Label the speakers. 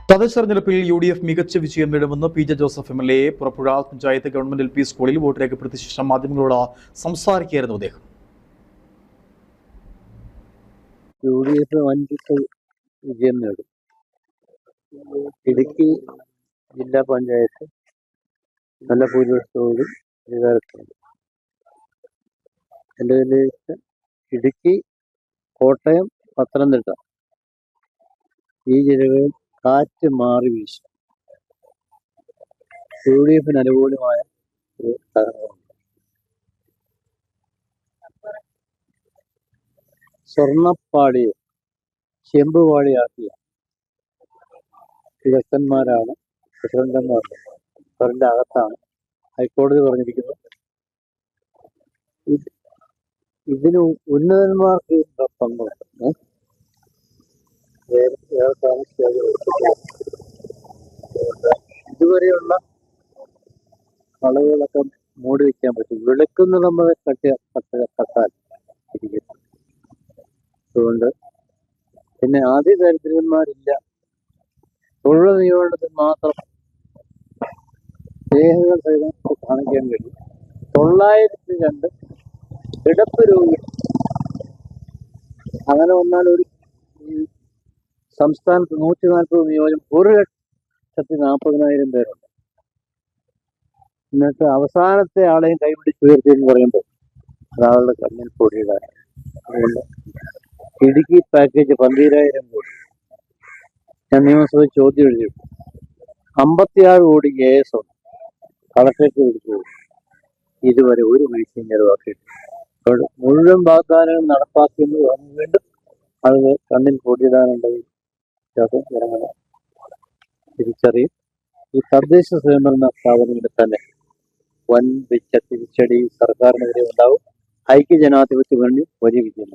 Speaker 1: തദ്ദേശ തെരഞ്ഞെടുപ്പിൽ UDF മികച്ച വിജയം നേടുമെന്ന് PJ Joseph MLA Purappuzha panchayat government LP സ്കൂളിൽ വോട്ട് രേഖപ്പെടുത്തിയ ശേഷം മാധ്യമങ്ങളോട് സംസാരിക്കുകയായിരുന്നു അദ്ദേഹം.
Speaker 2: UDF വിജയം നേടും. ഇടുക്കി ജില്ലാ പഞ്ചായത്ത് നല്ല ഭൂരിപക്ഷത്തോട് അധികാരത്തിലുണ്ട്. എൻ്റെ വിലയിരുത്തൽ ഇടുക്കി, കോട്ടയം, പത്തനംതിട്ട ഈ ജില്ലകളിൽ കാറ്റ് മാറി വീശും. UDFന് അനുകൂലമായ ഒരു ഘടകമുണ്ട്. സ്വർണ്ണപ്പാളിയെ ചെമ്പുപാളിയാക്കിയ വിദഗ്ധന്മാരാണ് പ്രസിഡന്റന്മാർ. അവരുടെ അകത്താണ് ഹൈക്കോടതി പറഞ്ഞിരിക്കുന്നത്. ഇതിന് ഉന്നതന്മാർക്ക് പങ്കുണ്ട്. ഇതുവരെയുള്ള കളവുകളൊക്കെ മൂടി വയ്ക്കാൻ പറ്റും. വിളക്കുന്ന നമ്മളെ കട്ടാൽ ഇരിക്കും. അതുകൊണ്ട് പിന്നെ ആദ്യ ദരിദ്രന്മാരില്ല. തൊഴിൽ നിയമനത്തിൽ മാത്രം രേഖകൾ സഹിതം കാണിക്കാൻ കഴിയും. 902 കിടപ്പ് രോഗി അങ്ങനെ വന്നാൽ ഒരു സംസ്ഥാനത്ത് 140 നിയോജനം 1,40,000 പേരുണ്ട്. എന്നിട്ട് അവസാനത്തെ ആളെയും കൈപിടിച്ച് ഉയർത്തിയെന്ന് പറയുമ്പോൾ ഒരാളുടെ കണ്ണിൽ പൊടിയിടാൻ. അതുകൊണ്ട് ഇടുക്കി പാക്കേജ് 12,000 കോടി. ഞാൻ നിയമസഭയിൽ ചോദ്യം എഴുതിയിട്ടു. 56 കോടി AS ഉണ്ട്. കളക്ടറേറ്റ് കൊടുത്തു. ഇതുവരെ ഒരു വീഴ്ചയും ചെലവാക്കിയിട്ടില്ല. അപ്പോൾ മുഴുവൻ വാഗ്ദാനങ്ങൾ നടപ്പാക്കിയെന്ന് വീണ്ടും അത് കണ്ണിൽ പൊടിയിടാനുണ്ടെങ്കിൽ അത് ജനങ്ങളെ തിരിച്ചറിയും. ഈ തദ്ദേശ സ്വയംഭരണ സ്ഥാപനങ്ങളിൽ തന്നെ വൻപിച്ച തിരിച്ചടി സർക്കാരിനെതിരെ ഉണ്ടാവും. ഐക്യജനാധിപത്യ മുന്നണി വലിയ വിജയം.